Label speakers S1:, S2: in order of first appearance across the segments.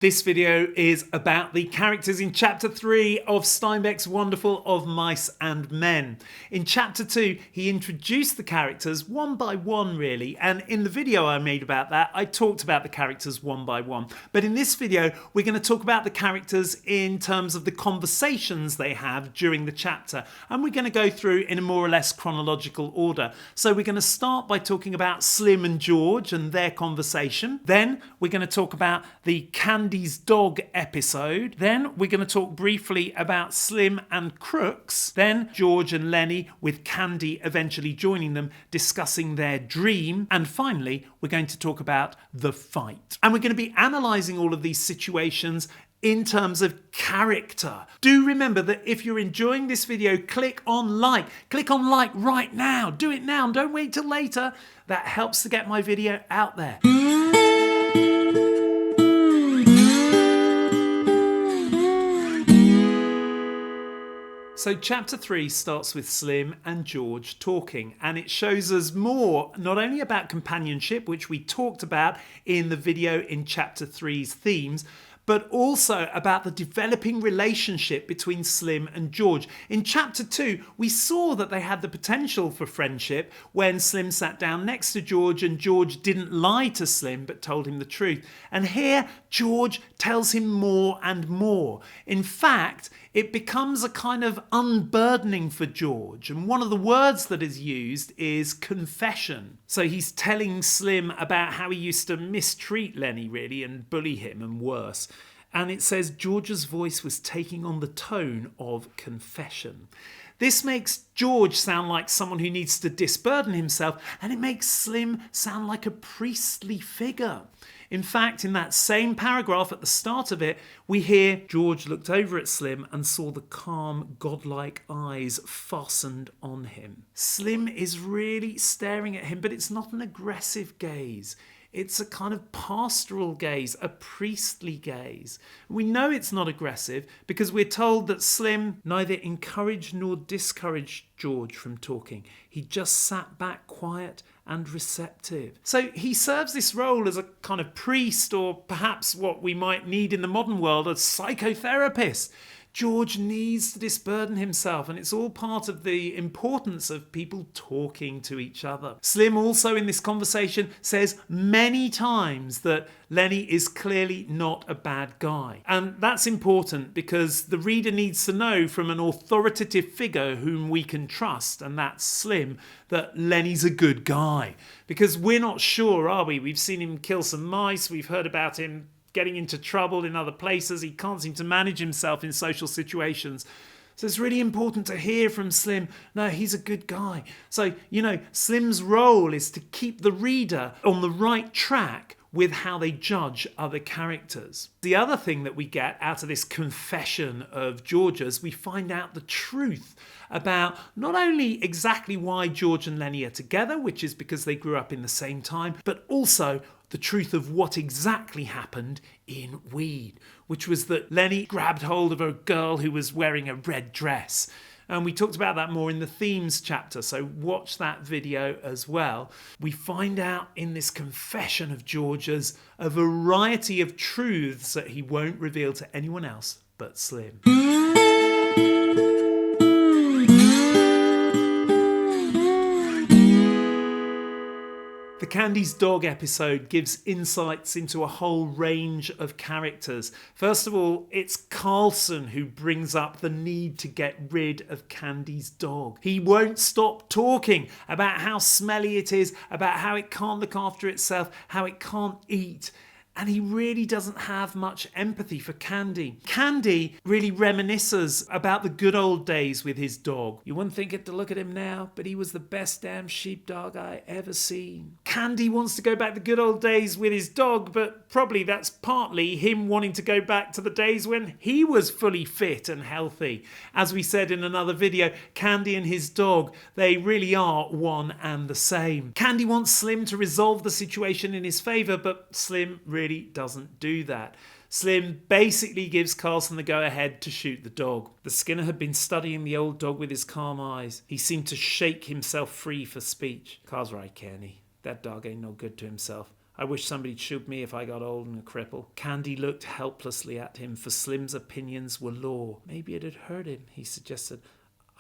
S1: This video is about the characters in Chapter 3 of Steinbeck's wonderful Of Mice and Men. In Chapter 2, he introduced the characters one by one, really, and in the video I made about that, I talked about the characters one by one. But in this video, we're going to talk about the characters in terms of the conversations they have during the chapter, and we're going to go through in a more or less chronological order. So we're going to start by talking about Slim and George and their conversation. Then we're going to talk about the Candy's dog episode. Then we're going to talk briefly about Slim and Crooks. Then George and Lennie, with Candy eventually joining them, discussing their dream. And finally, we're going to talk about the fight. And we're going to be analysing all of these situations in terms of character. Do remember that if you're enjoying this video, click on like. Click on like right now. Do it now and don't wait till later. That helps to get my video out there. So chapter 3 starts with Slim and George talking, and it shows us more not only about companionship, which we talked about in the video in chapter 3's themes, but also about the developing relationship between Slim and George. In chapter 2, we saw that they had the potential for friendship when Slim sat down next to George and George didn't lie to Slim but told him the truth. And here, George tells him more and more. In fact, it becomes a kind of unburdening for George. And one of the words that is used is confession. So he's telling Slim about how he used to mistreat Lennie, really, and bully him and worse. And it says George's voice was taking on the tone of confession. This makes George sound like someone who needs to disburden himself, and it makes Slim sound like a priestly figure. In fact, in that same paragraph at the start of it, we hear George looked over at Slim and saw the calm, godlike eyes fastened on him. Slim is really staring at him, but it's not an aggressive gaze. It's a kind of pastoral gaze, a priestly gaze. We know it's not aggressive because we're told that Slim neither encouraged nor discouraged George from talking. He just sat back quiet and receptive. So he serves this role as a kind of priest, or perhaps what we might need in the modern world, a psychotherapist. George needs to disburden himself, and it's all part of the importance of people talking to each other. Slim also in this conversation says many times that Lennie is clearly not a bad guy. And that's important because the reader needs to know from an authoritative figure whom we can trust, and that's Slim, that Lennie's a good guy. Because we're not sure, are we? We've seen him kill some mice, we've heard about him getting into trouble in other places. He can't seem to manage himself in social situations. So it's really important to hear from Slim, no, he's a good guy. So, Slim's role is to keep the reader on the right track with how they judge other characters. The other thing that we get out of this confession of George's, we find out the truth about not only exactly why George and Lennie are together, which is because they grew up in the same time, but also the truth of what exactly happened in Weed, which was that Lennie grabbed hold of a girl who was wearing a red dress. And we talked about that more in the themes chapter, so watch that video as well. We find out in this confession of George's a variety of truths that he won't reveal to anyone else but Slim. The Candy's dog episode gives insights into a whole range of characters. First of all, it's Carlson who brings up the need to get rid of Candy's dog. He won't stop talking about how smelly it is, about how it can't look after itself, how it can't eat. And he really doesn't have much empathy for Candy. Candy really reminisces about the good old days with his dog. You wouldn't think it to look at him now, but he was the best damn sheepdog I ever seen. Candy wants to go back to the good old days with his dog, but probably that's partly him wanting to go back to the days when he was fully fit and healthy. As we said in another video, Candy and his dog, they really are one and the same. Candy wants Slim to resolve the situation in his favour, but Slim really doesn't do that. Slim basically gives Carlson the go-ahead to shoot the dog. The Skinner had been studying the old dog with his calm eyes. He seemed to shake himself free for speech. Carl's right, Kenny. That dog ain't no good to himself. I wish somebody'd shoot me if I got old and a cripple. Candy looked helplessly at him, for Slim's opinions were law. Maybe it'd hurt him, he suggested.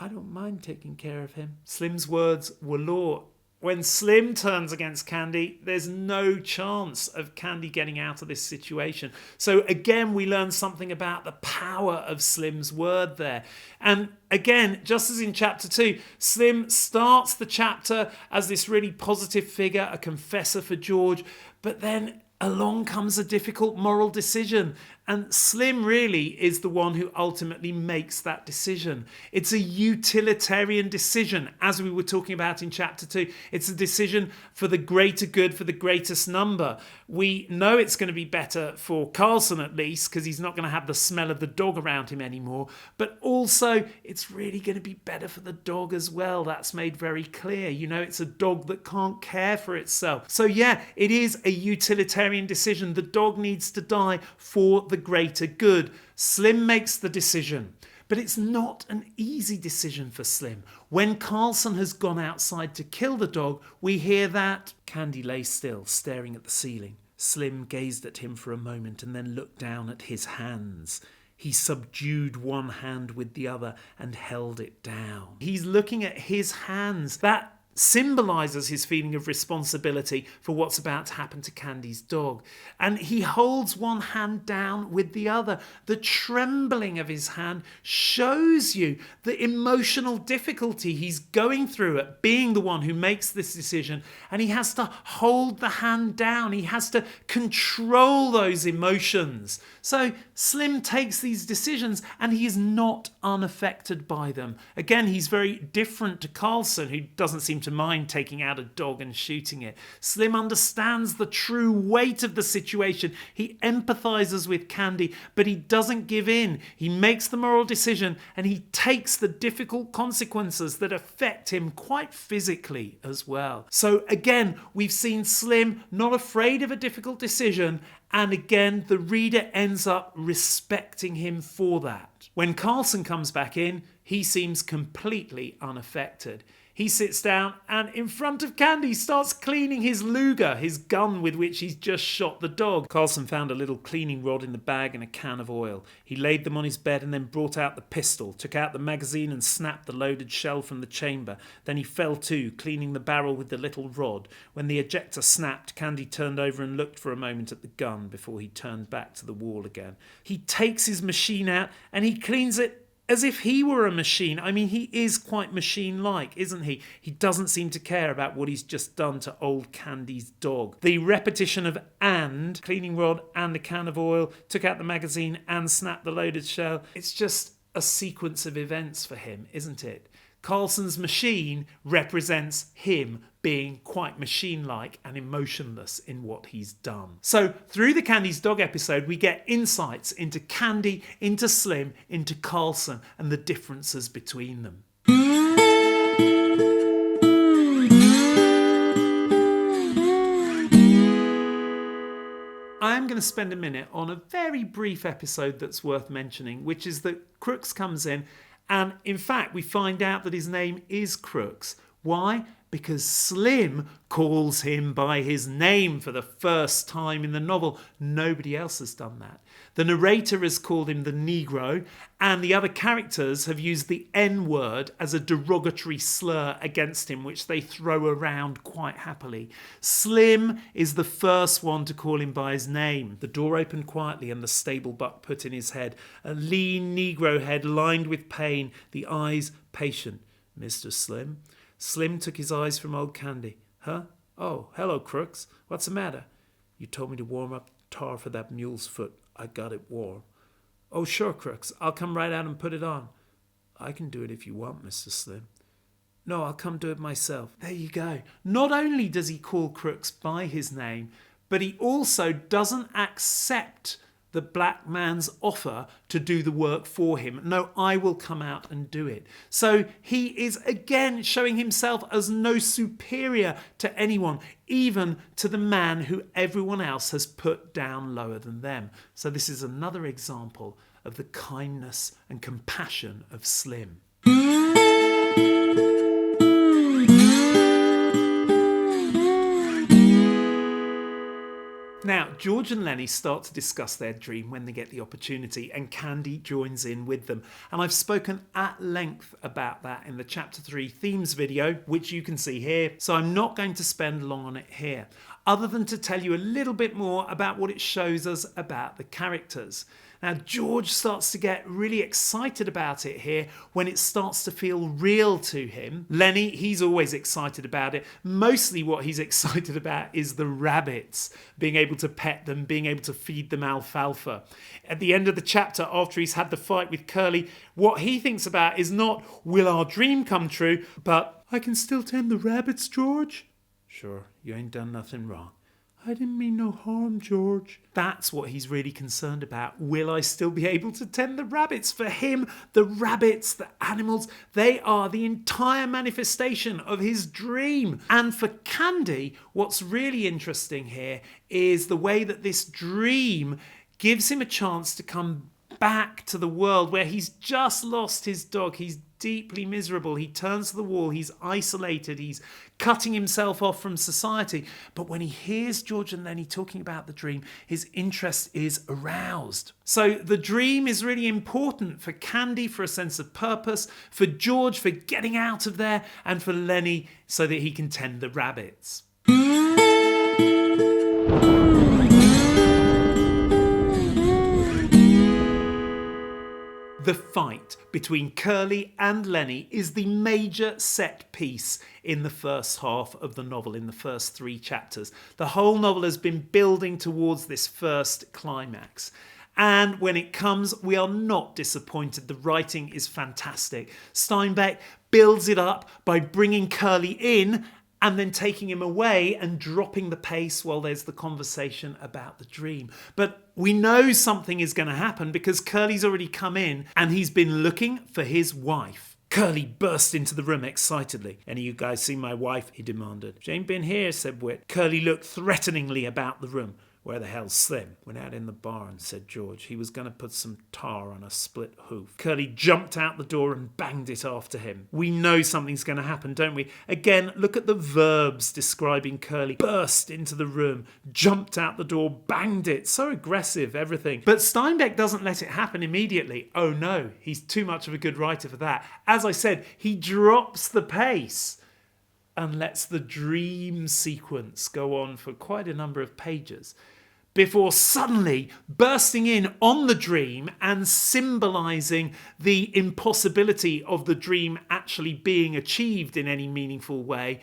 S1: I don't mind taking care of him. Slim's words were law. When Slim turns against Candy, there's no chance of Candy getting out of this situation. So again, we learn something about the power of Slim's word there. And again, just as in chapter 2, Slim starts the chapter as this really positive figure, a confessor for George, but then along comes a difficult moral decision, and Slim really is the one who ultimately makes that decision. It's a utilitarian decision, as we were talking about in chapter 2. It's a decision for the greater good, for the greatest number. We know it's going to be better for Carlson at least, because he's not going to have the smell of the dog around him anymore, but also it's really going to be better for the dog as well. That's made very clear. You know, it's a dog that can't care for itself. So yeah, it is a utilitarian decision. The dog needs to die for the greater good. Slim makes the decision, but it's not an easy decision for Slim. When Carlson has gone outside to kill the dog, we hear that Candy lay still, staring at the ceiling. Slim gazed at him for a moment and then looked down at his hands. He subdued one hand with the other and held it down. He's looking at his hands. That symbolises his feeling of responsibility for what's about to happen to Candy's dog. And he holds one hand down with the other. The trembling of his hand shows you the emotional difficulty he's going through at being the one who makes this decision. And he has to hold the hand down. He has to control those emotions. So Slim takes these decisions and he is not unaffected by them. Again, he's very different to Carlson, who doesn't seem to mind taking out a dog and shooting it. Slim understands the true weight of the situation. He empathizes with Candy, but he doesn't give in. He makes the moral decision and he takes the difficult consequences that affect him quite physically as well. So again, we've seen Slim not afraid of a difficult decision, and again, the reader ends up respecting him for that. When Carlson comes back in, he seems completely unaffected. He sits down and in front of Candy starts cleaning his Luger, his gun with which he's just shot the dog. Carlson found a little cleaning rod in the bag and a can of oil. He laid them on his bed and then brought out the pistol, took out the magazine and snapped the loaded shell from the chamber. Then he fell to, cleaning the barrel with the little rod. When the ejector snapped, Candy turned over and looked for a moment at the gun before he turned back to the wall again. He takes his machine out and he cleans it as if he were a machine. I mean, he is quite machine-like, isn't he? He doesn't seem to care about what he's just done to old Candy's dog. The repetition of and, cleaning rod and a can of oil, took out the magazine and snapped the loaded shell. It's just a sequence of events for him, isn't it? Carlson's machine represents him being quite machine-like and emotionless in what he's done. So through the Candy's dog episode, we get insights into Candy, into Slim, into Carlson, and the differences between them. I am going to spend a minute on a very brief episode that's worth mentioning, which is that Crooks comes in, and in fact we find out that his name is Crooks. Why? Because Slim calls him by his name for the first time in the novel. Nobody else has done that. The narrator has called him the Negro, and the other characters have used the N-word as a derogatory slur against him, which they throw around quite happily. Slim is the first one to call him by his name. The door opened quietly and the stable buck put in his head, a lean Negro head lined with pain, the eyes patient. Mr. Slim? Slim took his eyes from old Candy. Huh? Oh, hello, Crooks. What's the matter? You told me to warm up tar for that mule's foot. I got it warm. Oh, sure, Crooks. I'll come right out and put it on. I can do it if you want, Mr. Slim. No, I'll come do it myself. There you go. Not only does he call Crooks by his name, but he also doesn't accept the black man's offer to do the work for him. No, I will come out and do it. So he is again showing himself as no superior to anyone, even to the man who everyone else has put down lower than them. So this is another example of the kindness and compassion of Slim. Now, George and Lennie start to discuss their dream when they get the opportunity, and Candy joins in with them. And I've spoken at length about that in the Chapter 3 themes video, which you can see here, so I'm not going to spend long on it here, other than to tell you a little bit more about what it shows us about the characters. Now, George starts to get really excited about it here when it starts to feel real to him. Lennie, he's always excited about it. Mostly what he's excited about is the rabbits, being able to pet them, being able to feed them alfalfa. At the end of the chapter, after he's had the fight with Curley, what he thinks about is not, will our dream come true, but, I can still tend the rabbits, George? Sure, you ain't done nothing wrong. I didn't mean no harm, George. That's what he's really concerned about. Will I still be able to tend the rabbits? For him, the rabbits, the animals, they are the entire manifestation of his dream. And for Candy, what's really interesting here is the way that this dream gives him a chance to come back to the world where he's just lost his dog. He's deeply miserable. He turns to the wall. He's isolated. He's cutting himself off from society. But when he hears George and Lennie talking about the dream, his interest is aroused. So the dream is really important for Candy for a sense of purpose, for George for getting out of there, and for Lennie so that he can tend the rabbits. The fight between Curley and Lennie is the major set piece in the first half of the novel, in the first 3 chapters. The whole novel has been building towards this first climax. And when it comes, we are not disappointed. The writing is fantastic. Steinbeck builds it up by bringing Curley in and then taking him away and dropping the pace while there's the conversation about the dream. But we know something is going to happen because Curly's already come in and he's been looking for his wife. Curly burst into the room excitedly. "Any of you guys seen my wife?" he demanded. "She ain't been here," said Whit. Curly looked threateningly about the room. "Where the hell's Slim?" "Went out in the barn," said George. "He was going to put some tar on a split hoof." Curly jumped out the door and banged it after him. We know something's going to happen, don't we? Again, look at the verbs describing Curly. Burst into the room, jumped out the door, banged it. So aggressive, everything. But Steinbeck doesn't let it happen immediately. Oh no, he's too much of a good writer for that. As I said, he drops the pace and lets the dream sequence go on for quite a number of pages before suddenly bursting in on the dream and symbolising the impossibility of the dream actually being achieved in any meaningful way.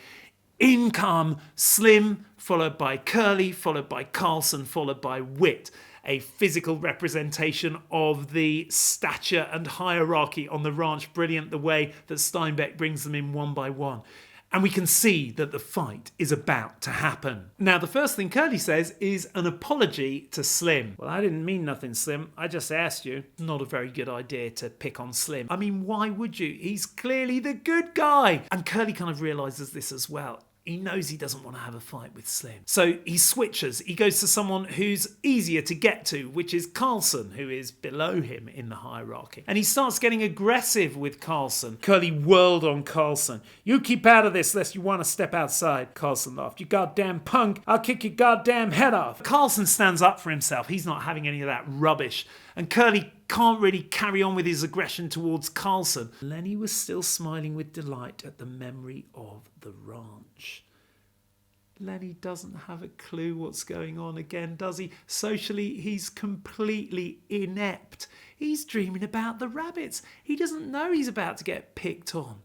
S1: In come Slim, followed by Curley, followed by Carlson, followed by Whit. A physical representation of the stature and hierarchy on the ranch. Brilliant the way that Steinbeck brings them in one by one. And we can see that the fight is about to happen. Now, the first thing Curly says is an apology to Slim. "Well, I didn't mean nothing, Slim. I just asked you." Not a very good idea to pick on Slim. I mean, why would you? He's clearly the good guy. And Curly kind of realises this as well. He knows he doesn't want to have a fight with Slim. So he switches. He goes to someone who's easier to get to, which is Carlson, who is below him in the hierarchy. And he starts getting aggressive with Carlson. Curly whirled on Carlson. "You keep out of this lest you want to step outside." Carlson laughed. "You goddamn punk. I'll kick your goddamn head off." Carlson stands up for himself. He's not having any of that rubbish. And Curly can't really carry on with his aggression towards Carlson. Lennie was still smiling with delight at the memory of the ranch. Lennie doesn't have a clue what's going on again, does he? Socially, he's completely inept. He's dreaming about the rabbits. He doesn't know he's about to get picked on.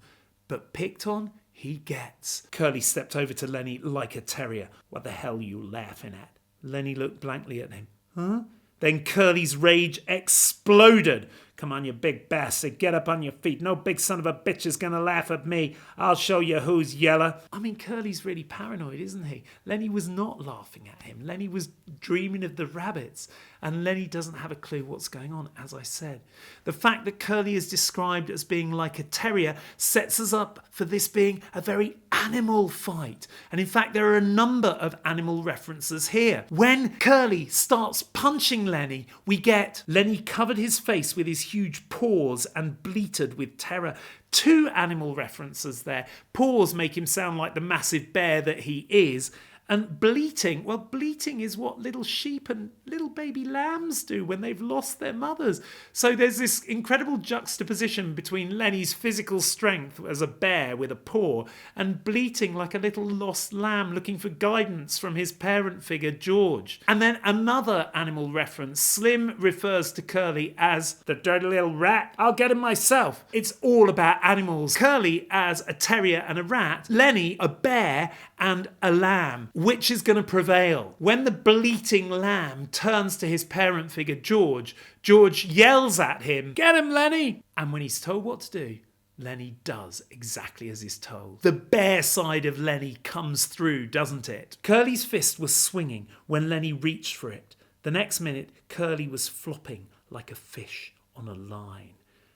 S1: But picked on he gets. Curly stepped over to Lennie like a terrier. "What the hell are you laughing at?" Lennie looked blankly at him. "Huh?" Then Curly's rage exploded. "Come on, you big bastard. Get up on your feet. No big son of a bitch is going to laugh at me. I'll show you who's yeller." I mean, Curly's really paranoid, isn't he? Lennie was not laughing at him. Lennie was dreaming of the rabbits. And Lennie doesn't have a clue what's going on, as I said. The fact that Curly is described as being like a terrier sets us up for this being a very animal fight. And in fact, there are a number of animal references here. When Curly starts punching Lennie, we get Lennie covered his face with his huge paws and bleated with terror. 2 animal references there. Paws make him sound like the massive bear that he is. And bleating, well, bleating is what little sheep and little baby lambs do when they've lost their mothers. So there's this incredible juxtaposition between Lennie's physical strength as a bear with a paw and bleating like a little lost lamb looking for guidance from his parent figure, George. And then another animal reference. Slim refers to Curley as the dirty little rat. I'll get him myself. It's all about animals. Curley as a terrier and a rat. Lennie, a bear and a lamb. Which is going to prevail? When the bleating lamb turns to his parent figure, George, George yells at him, "Get him, Lennie!" And when he's told what to do, Lennie does exactly as he's told. The bear side of Lennie comes through, doesn't it? Curly's fist was swinging when Lennie reached for it. The next minute, Curley was flopping like a fish on a line,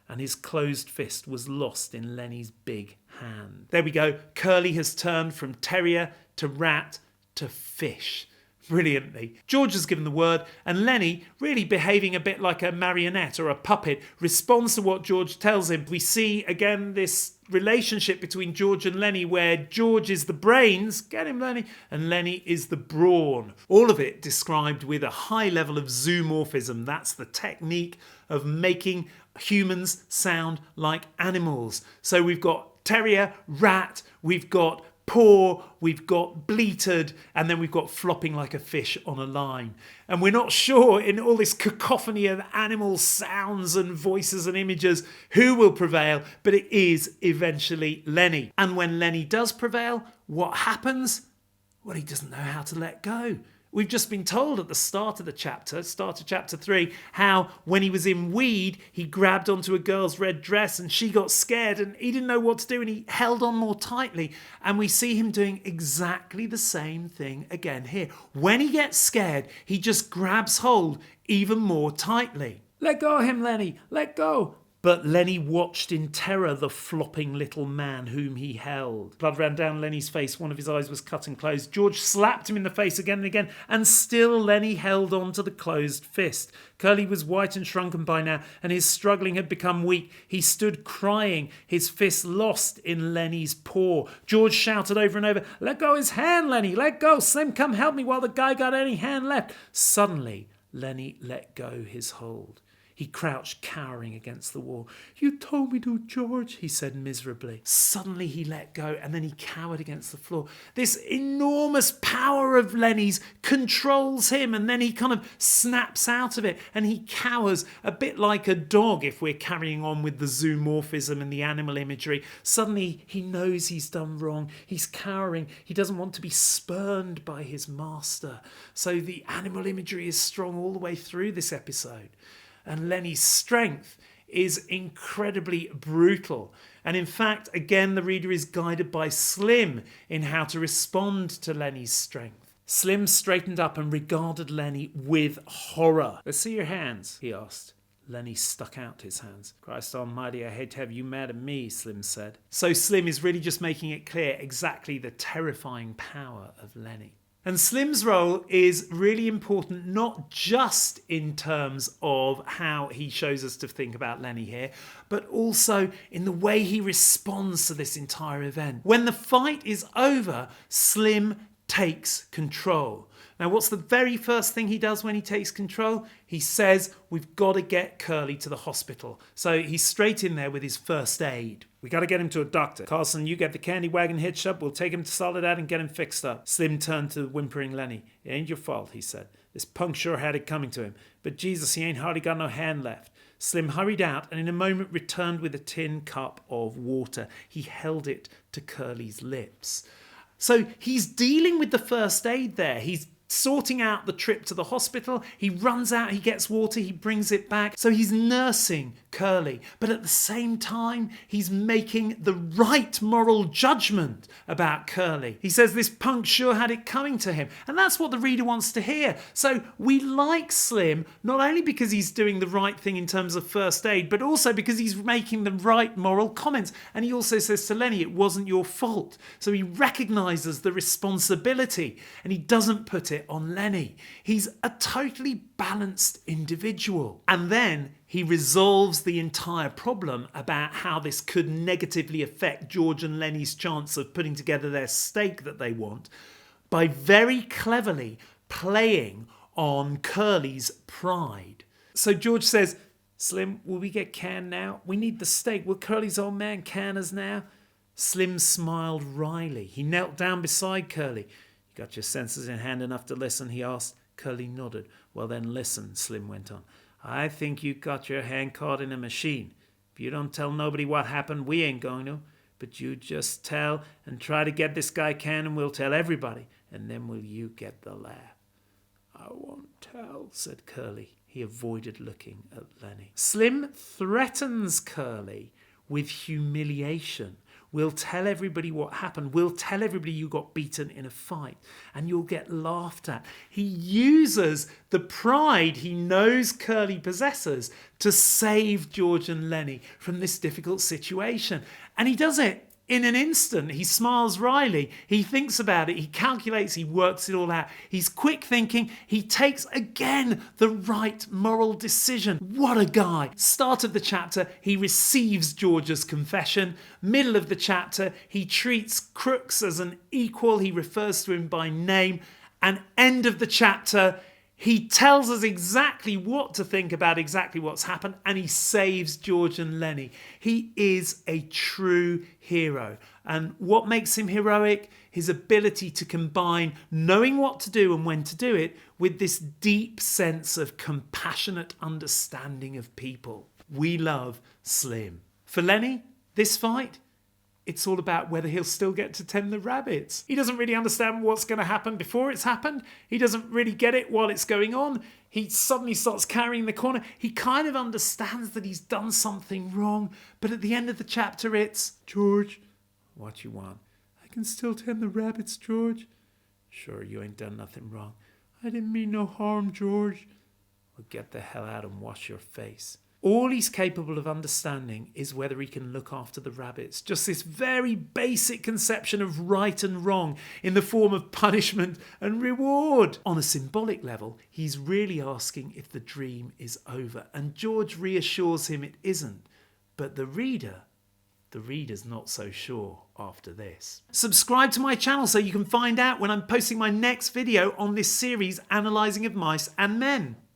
S1: and his closed fist was lost in Lennie's big hand. There we go. Curley has turned from terrier to rat to fish. Brilliantly. George has given the word, and Lennie, really behaving a bit like a marionette or a puppet, responds to what George tells him. We see again this relationship between George and Lennie where George is the brains, get him Lennie, and Lennie is the brawn. All of it described with a high level of zoomorphism. That's the technique of making humans sound like animals. So we've got terrier, rat, we've got paw, we've got bleated, and then we've got flopping like a fish on a line. And we're not sure in all this cacophony of animal sounds and voices and images who will prevail, but it is eventually Lennie. And when Lennie does prevail, what happens? Well, he doesn't know how to let go. We've just been told at the start of chapter 3, how when he was in weed, he grabbed onto a girl's red dress and she got scared and he didn't know what to do and he held on more tightly. And we see him doing exactly the same thing again here. When he gets scared, he just grabs hold even more tightly. Let go of him, Lennie, let go. But Lennie watched in terror the flopping little man whom he held. Blood ran down Lennie's face. One of his eyes was cut and closed. George slapped him in the face again and again, and still Lennie held on to the closed fist. Curly was white and shrunken by now, and his struggling had become weak. He stood crying, his fist lost in Lennie's paw. George shouted over and over, "Let go his hand, Lennie, let go. Slim, come help me while the guy got any hand left." Suddenly, Lennie let go his hold. He crouched cowering against the wall. "You told me to, George," he said miserably. Suddenly he let go and then he cowered against the floor. This enormous power of Lennie's controls him and then he kind of snaps out of it and he cowers a bit like a dog if we're carrying on with the zoomorphism and the animal imagery. Suddenly he knows he's done wrong. He's cowering. He doesn't want to be spurned by his master. So the animal imagery is strong all the way through this episode. And Lennie's strength is incredibly brutal. And in fact, again, the reader is guided by Slim in how to respond to Lennie's strength. Slim straightened up and regarded Lennie with horror. "Let's see your hands," he asked. Lennie stuck out his hands. "Christ almighty, I hate to have you mad at me," Slim said. So Slim is really just making it clear exactly the terrifying power of Lennie. And Slim's role is really important, not just in terms of how he shows us to think about Lennie here, but also in the way he responds to this entire event. When the fight is over, Slim takes control. Now, what's the very first thing he does when he takes control? He says, "We've got to get Curly to the hospital." So he's straight in there with his first aid. "We got to get him to a doctor. Carlson, you get the candy wagon hitched up. We'll take him to Soledad and get him fixed up." Slim turned to the whimpering Lennie. "It ain't your fault," he said. "This punk sure had it coming to him. But Jesus, he ain't hardly got no hand left." Slim hurried out and in a moment returned with a tin cup of water. He held it to Curly's lips. So he's dealing with the first aid there. He's sorting out the trip to the hospital. He runs out, he gets water, he brings it back. So he's nursing Curly, but at the same time, he's making the right moral judgment about Curly. He says this punk sure had it coming to him. And that's what the reader wants to hear. So we like Slim, not only because he's doing the right thing in terms of first aid, but also because he's making the right moral comments. And he also says to Lennie, "It wasn't your fault." So he recognises the responsibility and he doesn't put it on Lennie. He's a totally balanced individual. And then he resolves the entire problem about how this could negatively affect George and Lennie's chance of putting together their steak that they want by very cleverly playing on Curly's pride. So George says, Slim, will we get canned now? We need the steak. Will Curly's old man can us now? Slim smiled wryly. He knelt down beside Curly. You got your senses in hand enough to listen, he asked. Curly nodded. Well then listen, Slim went on. I think you got your hand caught in a machine. If you don't tell nobody what happened, we ain't going to. But you just tell and try to get this guy canned and we'll tell everybody. And then will you get the laugh? I won't tell, said Curly. He avoided looking at Lennie. Slim threatens Curly with humiliation. We'll tell everybody what happened. We'll tell everybody you got beaten in a fight and you'll get laughed at. He uses the pride he knows Curly possesses to save George and Lennie from this difficult situation. And he does it in an instant. He smiles wryly. He thinks about it. He calculates. He works it all out. He's quick thinking. He takes again the right moral decision. What a guy. Start of the chapter, he receives George's confession. Middle of the chapter, he treats Crooks as an equal. He refers to him by name. And end of the chapter, he tells us exactly what to think about exactly what's happened, and he saves George and Lennie. He is a true hero. And what makes him heroic? His ability to combine knowing what to do and when to do it with this deep sense of compassionate understanding of people. We love Slim. For Lennie, this fight, it's all about whether he'll still get to tend the rabbits. He doesn't really understand what's going to happen before it's happened. He doesn't really get it while it's going on. He suddenly starts carrying the corner. He kind of understands that he's done something wrong. But at the end of the chapter, it's, George, what you want? I can still tend the rabbits, George. Sure, you ain't done nothing wrong. I didn't mean no harm, George. Well, get the hell out and wash your face. All he's capable of understanding is whether he can look after the rabbits. Just this very basic conception of right and wrong in the form of punishment and reward. On a symbolic level, he's really asking if the dream is over. And George reassures him it isn't. But the reader's not so sure after this. Subscribe to my channel so you can find out when I'm posting my next video on this series, Analysing of Mice and Men.